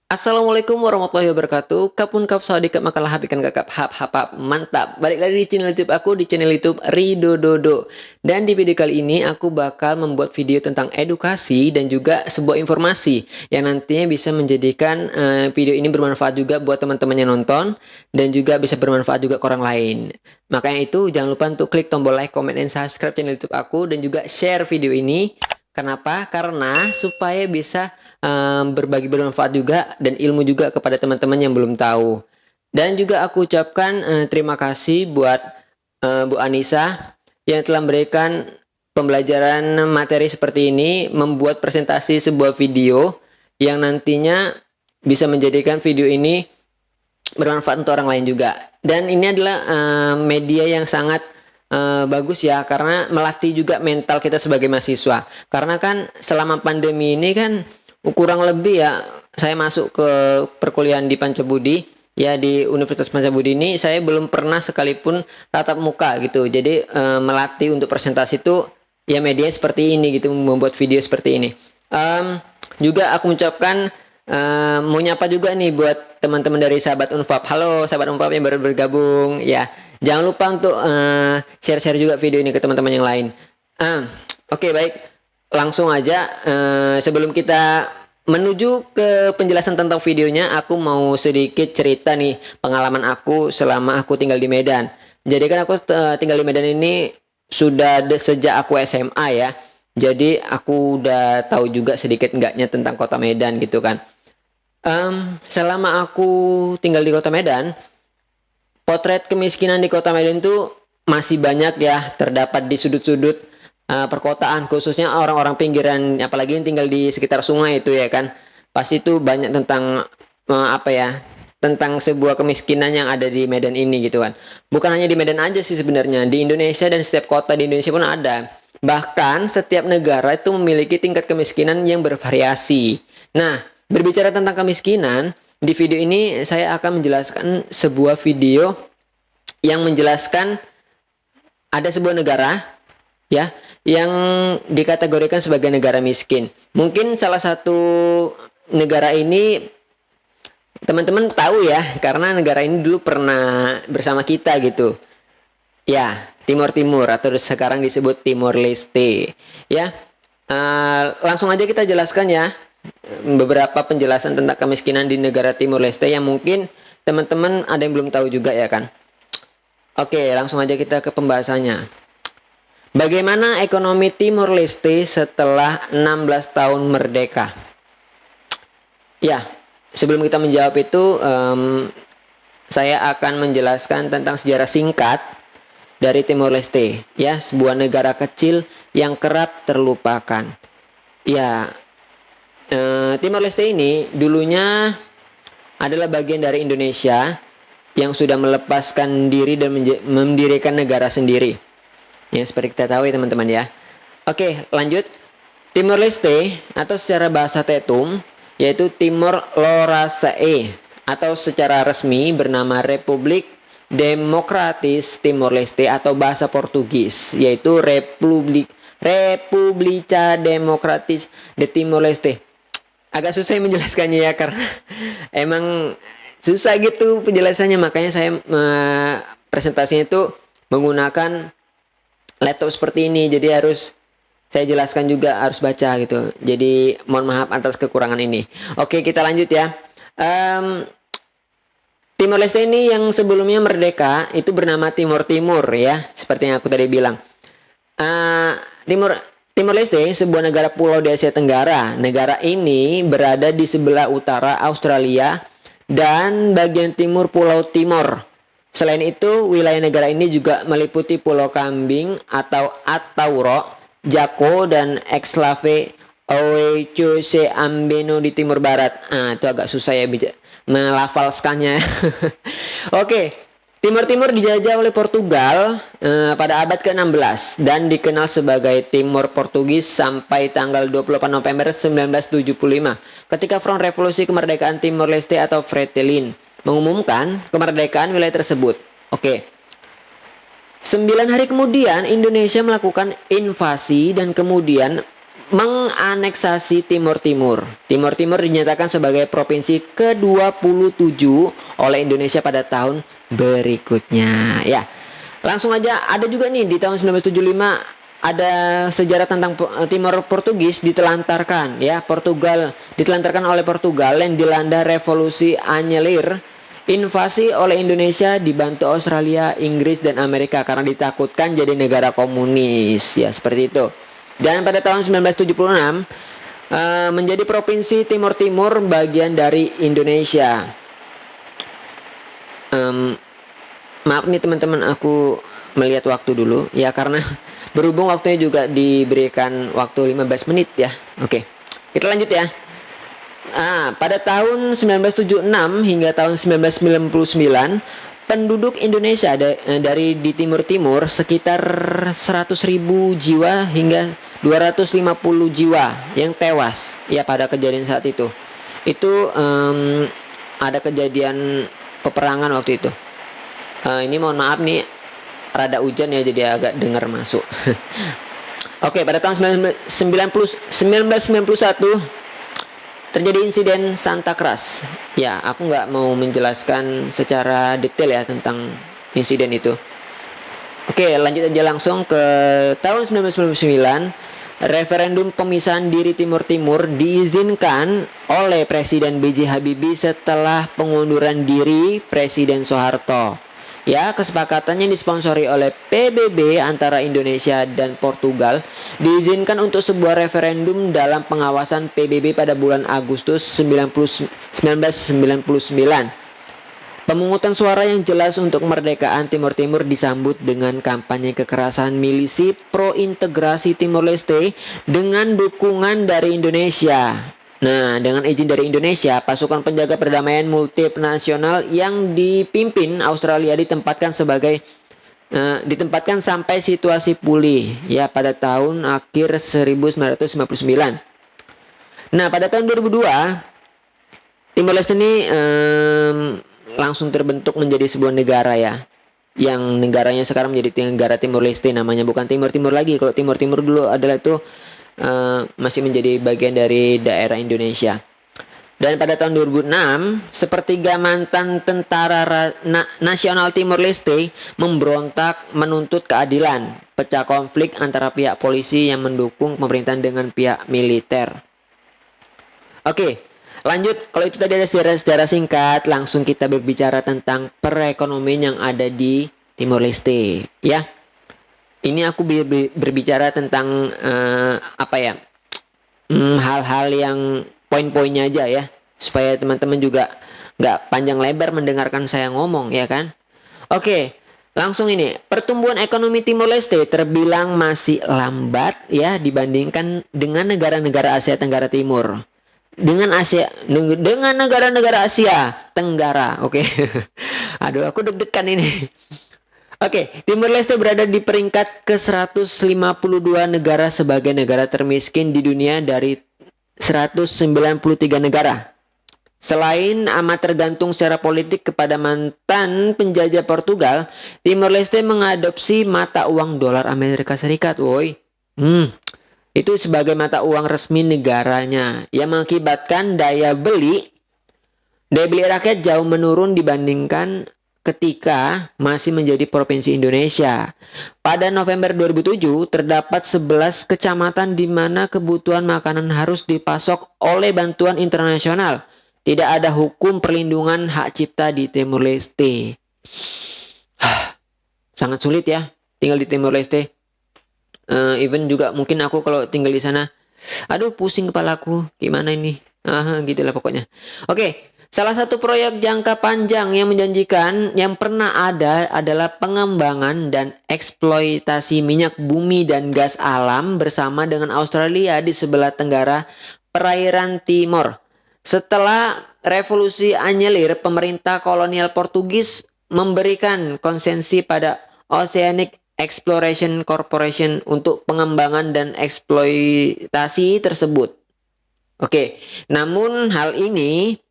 Assalamualaikum warahmatullahi wabarakatuh. Kapun kap sawadikap makalah hapikan kakap hap hap hap. Mantap. Balik lagi di channel YouTube aku, di channel YouTube Rido Dodo. Dan di video kali ini aku bakal membuat video tentang edukasi dan juga sebuah informasi yang nantinya bisa menjadikan video ini bermanfaat juga buat teman-teman yang nonton dan juga bisa bermanfaat juga ke orang lain. Makanya itu jangan lupa untuk klik tombol like, comment, dan subscribe channel YouTube aku dan juga share video ini. Kenapa? Karena supaya bisa berbagi bermanfaat juga dan ilmu juga kepada teman-teman yang belum tahu. Dan juga aku ucapkan terima kasih buat Bu Anissa yang telah memberikan pembelajaran materi seperti ini, membuat presentasi sebuah video yang nantinya bisa menjadikan video ini bermanfaat untuk orang lain juga. Dan ini adalah media yang sangat bagus ya, karena melatih juga mental kita sebagai mahasiswa. Karena kan selama pandemi ini kan kurang lebih ya, saya masuk ke perkuliahan di Pancabudi ya, di Universitas Pancabudi ini saya belum pernah sekalipun tatap muka gitu. Jadi melatih untuk presentasi itu ya media seperti ini gitu, membuat video seperti ini. Juga aku mengucapkan mau nyapa juga nih buat teman-teman dari sahabat Unpap. Halo sahabat Unpap yang baru bergabung ya. Jangan lupa untuk share-share juga video ini ke teman-teman yang lain. Oke, baik. Langsung aja sebelum kita menuju ke penjelasan tentang videonya, aku mau sedikit cerita nih pengalaman aku selama aku tinggal di Medan. Jadi kan aku tinggal di Medan ini sudah sejak aku SMA ya. Jadi aku udah tahu juga sedikit enggaknya tentang kota Medan gitu kan. Selama aku tinggal di kota Medan, potret kemiskinan di kota Medan itu masih banyak ya terdapat di sudut-sudut perkotaan, khususnya orang-orang pinggiran, apalagi yang tinggal di sekitar sungai itu ya kan. Pasti itu banyak tentang apa ya, tentang sebuah kemiskinan yang ada di Medan ini gitu kan. Bukan hanya di Medan aja sih sebenarnya, di Indonesia dan setiap kota di Indonesia pun ada. Bahkan setiap negara itu memiliki tingkat kemiskinan yang bervariasi. Nah, berbicara tentang kemiskinan, di video ini saya akan menjelaskan sebuah video yang menjelaskan ada sebuah negara ya yang dikategorikan sebagai negara miskin. Mungkin salah satu negara ini teman-teman tahu ya, karena negara ini dulu pernah bersama kita gitu. Ya, Timur Timur atau sekarang disebut Timor Leste. Ya, langsung aja kita jelaskan ya beberapa penjelasan tentang kemiskinan di negara Timor Leste yang mungkin teman-teman ada yang belum tahu juga ya kan. Oke, langsung aja kita ke pembahasannya. Bagaimana ekonomi Timor Leste setelah 16 tahun merdeka? Ya, sebelum kita menjawab itu, saya akan menjelaskan tentang sejarah singkat dari Timor Leste. Ya, sebuah negara kecil yang kerap terlupakan. Ya, Timor Leste ini dulunya adalah bagian dari Indonesia yang sudah melepaskan diri dan mendirikan negara sendiri. Ya, seperti kita tahu ya teman-teman ya. Oke, lanjut. Timor Leste atau secara bahasa Tetum yaitu Timor Lorraine atau secara resmi bernama Republik Demokratis Timor Leste atau bahasa Portugis yaitu Republica Democratis de Timor Leste. Agak susah menjelaskannya ya, karena emang susah gitu penjelasannya, makanya saya presentasinya itu menggunakan laptop seperti ini, jadi harus saya jelaskan juga, harus baca gitu. Jadi mohon maaf atas kekurangan ini. Oke, kita lanjut ya. Timor Leste ini yang sebelumnya merdeka itu bernama Timor Timur ya, seperti yang aku tadi bilang. Timor Leste sebuah negara pulau di Asia Tenggara. Negara ini berada di sebelah utara Australia dan bagian timur Pulau Timor. Selain itu, wilayah negara ini juga meliputi Pulau Kambing atau Atauro, Jako, dan Exlave Oecuse Ambeno di timur barat. Itu agak susah ya melafalskannya. Oke, Timor Timur dijajah oleh Portugal pada abad ke-16 dan dikenal sebagai Timor Portugis sampai tanggal 28 November 1975 ketika Front Revolusi Kemerdekaan Timor Leste atau Fretilin mengumumkan kemerdekaan wilayah tersebut. Oke. 9 hari kemudian Indonesia melakukan invasi dan kemudian menganeksasi Timur Timur. Timur Timur dinyatakan sebagai provinsi ke-27 oleh Indonesia pada tahun berikutnya. Ya, langsung aja ada juga nih di tahun 1975 ada sejarah tentang Timor Portugis ditelantarkan ya. Portugal ditelantarkan oleh Portugal yang dilanda revolusi anyelir, invasi oleh Indonesia dibantu Australia, Inggris dan Amerika karena ditakutkan jadi negara komunis ya, seperti itu. Dan pada tahun 1976 menjadi provinsi Timor Timur bagian dari Indonesia. Maaf nih teman-teman, aku melihat waktu dulu ya, karena berhubung waktunya juga diberikan waktu 15 menit ya. Oke, kita lanjut ya. Pada tahun 1976 hingga tahun 1999 penduduk Indonesia dari di Timur Timur sekitar 100.000 jiwa hingga 250 jiwa yang tewas ya pada kejadian saat itu. Itu ada kejadian peperangan waktu itu. Ini mohon maaf nih, rada hujan ya, jadi agak dengar masuk. Oke, pada tahun 1991 terjadi insiden Santa Cruz. Ya, aku nggak mau menjelaskan secara detail ya tentang insiden itu. Oke, lanjut aja langsung ke tahun 1999. Referendum pemisahan diri Timur Timur diizinkan oleh Presiden B.J. Habibie setelah pengunduran diri Presiden Soeharto. Ya, kesepakatannya disponsori oleh PBB antara Indonesia dan Portugal diizinkan untuk sebuah referendum dalam pengawasan PBB pada bulan Agustus 1999. Pemungutan suara yang jelas untuk kemerdekaan Timur Timur disambut dengan kampanye kekerasan milisi pro-integrasi Timor Leste dengan dukungan dari Indonesia. Nah, dengan izin dari Indonesia, pasukan penjaga perdamaian multinasional yang dipimpin Australia ditempatkan sampai situasi pulih ya pada tahun akhir 1959. Nah, pada tahun 2002 Timor Leste ini langsung terbentuk menjadi sebuah negara ya. Yang negaranya sekarang menjadi negara Timor Leste, namanya bukan Timur Timur lagi. Kalau Timur Timur dulu adalah itu masih menjadi bagian dari daerah Indonesia. Dan pada tahun 2006, sepertiga mantan tentara nasional Timor Leste memberontak menuntut keadilan, pecah konflik antara pihak polisi yang mendukung pemerintahan dengan pihak militer. Oke, lanjut. Kalau itu tadi ada sejarah singkat, langsung kita berbicara tentang perekonomian yang ada di Timor Leste, ya. Ini aku berbicara tentang hal-hal yang poin-poinnya aja ya, supaya teman-teman juga nggak panjang lebar mendengarkan saya ngomong ya kan. Oke, langsung ini. Pertumbuhan ekonomi Timor Leste terbilang masih lambat ya dibandingkan dengan negara-negara Asia Tenggara Timur. Dengan negara-negara Asia Tenggara. Oke. Aduh, aku deg-degan ini. Oke, Timor Leste berada di peringkat ke-152 negara sebagai negara termiskin di dunia dari 193 negara. Selain amat tergantung secara politik kepada mantan penjajah Portugal, Timor Leste mengadopsi mata uang dolar Amerika Serikat, woi. Itu sebagai mata uang resmi negaranya, yang mengakibatkan daya beli rakyat jauh menurun dibandingkan ketika masih menjadi provinsi Indonesia. Pada November 2007 terdapat 11 kecamatan di mana kebutuhan makanan harus dipasok oleh bantuan internasional. Tidak ada hukum perlindungan hak cipta di Timor Leste. Sangat sulit ya tinggal di Timor Leste. Even juga mungkin aku kalau tinggal di sana, aduh pusing kepalaku, gimana ini? Gitulah pokoknya. Oke. Salah satu proyek jangka panjang yang menjanjikan yang pernah ada adalah pengembangan dan eksploitasi minyak bumi dan gas alam bersama dengan Australia di sebelah tenggara perairan Timor. Setelah revolusi anyelir, pemerintah kolonial Portugis memberikan konsensi pada Oceanic Exploration Corporation untuk pengembangan dan eksploitasi tersebut. Oke, namun hal ini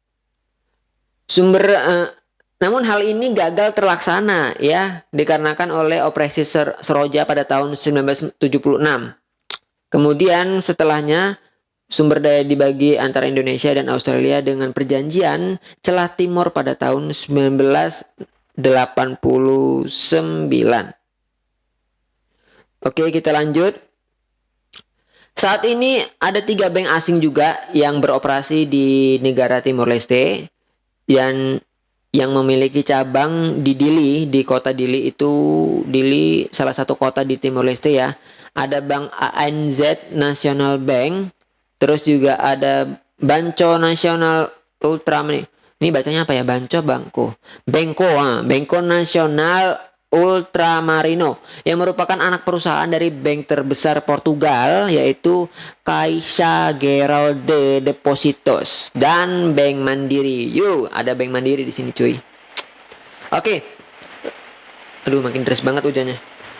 gagal terlaksana ya, dikarenakan oleh operasi Seroja pada tahun 1976. Kemudian setelahnya sumber daya dibagi antara Indonesia dan Australia dengan perjanjian Celah Timur pada tahun 1989. Oke, kita lanjut. Saat ini ada 3 bank asing juga yang beroperasi di negara Timor Leste dan yang memiliki cabang di Dili, di kota Dili itu. Dili salah satu kota di Timor Leste ya. Ada Bank ANZ National Bank, terus juga ada Banco Nasional Ultra nih. Ini bacanya apa ya? Banco Banco Nasional Ultramarino yang merupakan anak perusahaan dari bank terbesar Portugal yaitu Caixa Geral de Depósitos dan Bank Mandiri. Yuk, ada Bank Mandiri di sini cuy. Oke. Aduh, makin deras banget hujannya.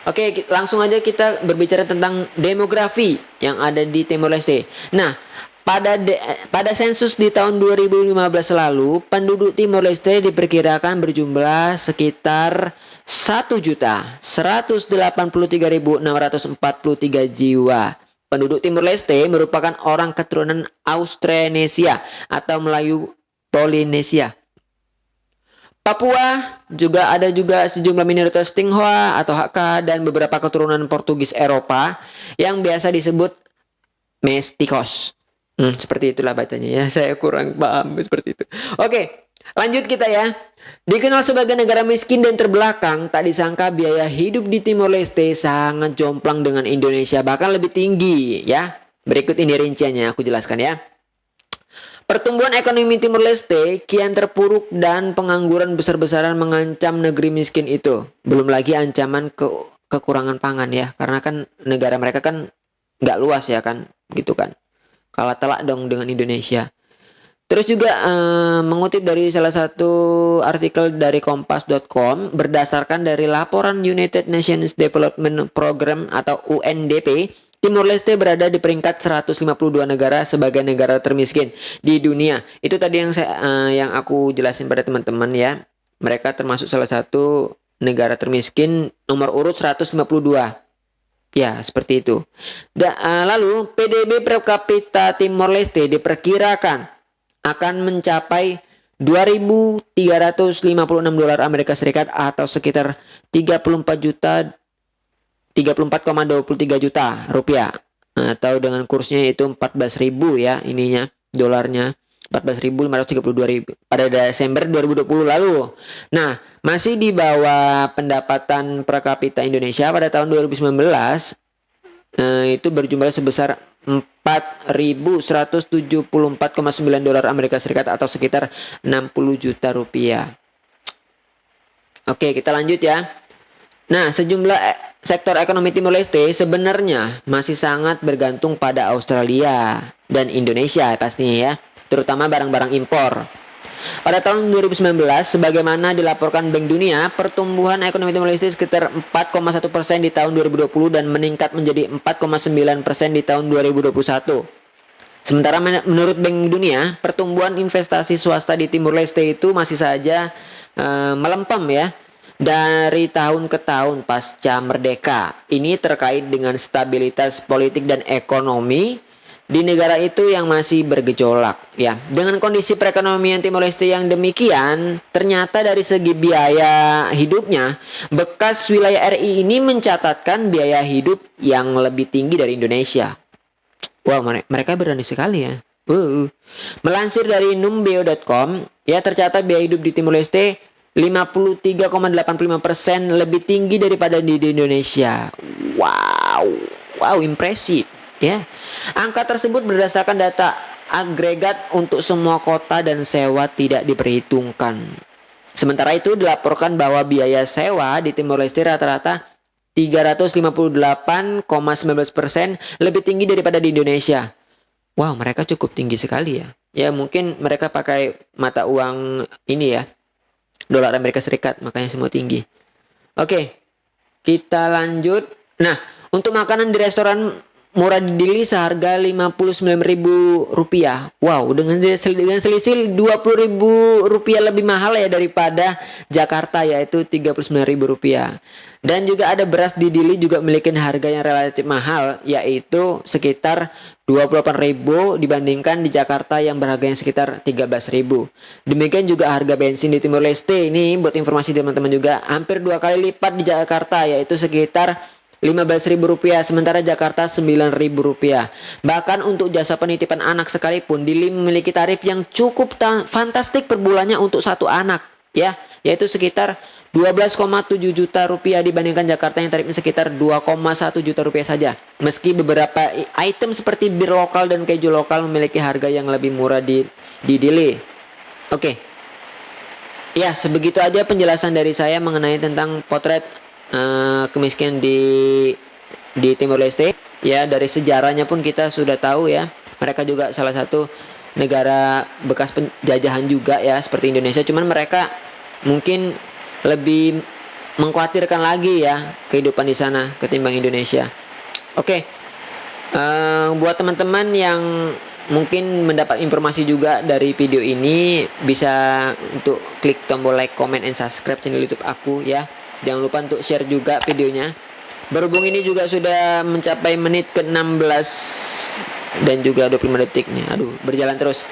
Oke, langsung aja kita berbicara tentang demografi yang ada di Timor Leste. Nah, pada sensus di tahun 2015 lalu, penduduk Timor Leste diperkirakan berjumlah sekitar 1.183.643 jiwa. Penduduk Timor Leste merupakan orang keturunan Austronesia atau Melayu Polinesia. Papua juga ada sejumlah minoritas Tionghoa atau Hakka dan beberapa keturunan Portugis Eropa yang biasa disebut Mestikos. Seperti itulah bacanya ya. Saya kurang paham seperti itu. Oke, lanjut kita ya. Dikenal sebagai negara miskin dan terbelakang, tak disangka biaya hidup di Timor Leste sangat jomplang dengan Indonesia, bahkan lebih tinggi ya. Berikut ini rinciannya, aku jelaskan ya. Pertumbuhan ekonomi Timor Leste kian terpuruk dan pengangguran besar-besaran mengancam negeri miskin itu. Belum lagi ancaman kekurangan pangan ya, karena kan negara mereka kan nggak luas ya kan, gitu kan. Kalah telak dong dengan Indonesia. Terus juga mengutip dari salah satu artikel dari kompas.com, berdasarkan dari laporan United Nations Development Program atau UNDP, Timor Leste berada di peringkat 152 negara sebagai negara termiskin di dunia. Itu tadi yang aku jelasin pada teman-teman ya. Mereka termasuk salah satu negara termiskin nomor urut 152. Ya, seperti itu. Lalu PDB per kapita Timor Leste diperkirakan akan mencapai 2.356 dolar Amerika Serikat atau sekitar 34,23 juta rupiah, atau dengan kursnya itu 14.000 ya ininya dolarnya, 14.532 pada Desember 2020 lalu. Nah, masih di bawah pendapatan per kapita Indonesia pada tahun 2019 itu berjumlah sebesar 4.174,9 dolar Amerika Serikat atau sekitar 60 juta rupiah. Oke, kita lanjut ya. Nah, sejumlah sektor ekonomi Timor Leste sebenarnya masih sangat bergantung pada Australia dan Indonesia pastinya ya, terutama barang-barang impor. Pada tahun 2019, sebagaimana dilaporkan Bank Dunia, pertumbuhan ekonomi Timor Leste sekitar 4,1% di tahun 2020 dan meningkat menjadi 4,9% di tahun 2021. Sementara menurut Bank Dunia, pertumbuhan investasi swasta di Timor Leste itu masih saja melempem ya dari tahun ke tahun pasca merdeka. Ini terkait dengan stabilitas politik dan ekonomi di negara itu yang masih bergejolak ya. Dengan kondisi perekonomian Timor Leste yang demikian, ternyata dari segi biaya hidupnya, bekas wilayah RI ini mencatatkan biaya hidup yang lebih tinggi dari Indonesia. Wow, mereka berani sekali ya. Melansir dari numbeo.com ya, tercatat biaya hidup di Timor Leste 53,85% lebih tinggi daripada di Indonesia. Wow, impresif ya. Angka tersebut berdasarkan data agregat untuk semua kota dan sewa tidak diperhitungkan. Sementara itu dilaporkan bahwa biaya sewa di Timor Leste rata-rata 358,19% lebih tinggi daripada di Indonesia. Wow, mereka cukup tinggi sekali ya. Ya mungkin mereka pakai mata uang ini ya, dolar Amerika Serikat, makanya semua tinggi. Oke, kita lanjut. Nah, untuk makanan di restoran murah di Dili seharga Rp59.000. Wow, dengan selisih Rp20.000 lebih mahal ya daripada Jakarta, yaitu Rp39.000. Dan juga ada beras di Dili juga memiliki harga yang relatif mahal, yaitu sekitar Rp28.000 dibandingkan di Jakarta yang berharganya sekitar Rp13.000. Demikian juga harga bensin di Timor Leste. Ini buat informasi teman-teman juga, hampir 2 kali lipat di Jakarta, yaitu sekitar Rp15.000, sementara Jakarta Rp9.000. Bahkan untuk jasa penitipan anak sekalipun, Dili memiliki tarif yang cukup fantastik per bulannya untuk satu anak, ya, yaitu sekitar Rp12,7 juta dibandingkan Jakarta yang tarifnya sekitar Rp2,1 juta saja. Meski beberapa item seperti bir lokal dan keju lokal memiliki harga yang lebih murah di Dili. Oke. Ya, sebegitu aja penjelasan dari saya mengenai tentang potret kemiskinan di Timor Leste. Ya, dari sejarahnya pun kita sudah tahu ya, mereka juga salah satu negara bekas penjajahan juga ya, seperti Indonesia, cuman mereka mungkin lebih mengkhawatirkan lagi ya kehidupan di sana ketimbang Indonesia. Oke. Buat teman-teman yang mungkin mendapat informasi juga dari video ini, bisa untuk klik tombol like, comment, and subscribe channel YouTube aku ya. Jangan lupa untuk share juga videonya. Berhubung ini juga sudah mencapai menit ke-16 dan juga 25 detik nih. Aduh, berjalan terus.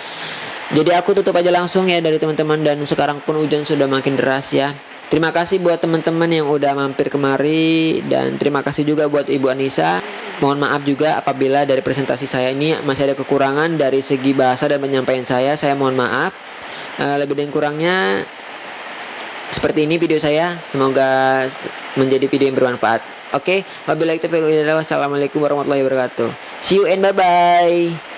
Jadi aku tutup aja langsung ya dari teman-teman, dan sekarang pun hujan sudah makin deras ya. Terima kasih buat teman-teman yang udah mampir kemari, dan terima kasih juga buat Ibu Anissa. Mohon maaf juga apabila dari presentasi saya ini masih ada kekurangan dari segi bahasa dan penyampaian saya. Saya mohon maaf. Lebih dan kurangnya seperti ini video saya, semoga menjadi video yang bermanfaat. Oke, wabillahi taufiq wal hidayah. Wassalamualaikum warahmatullahi wabarakatuh. See you and bye bye.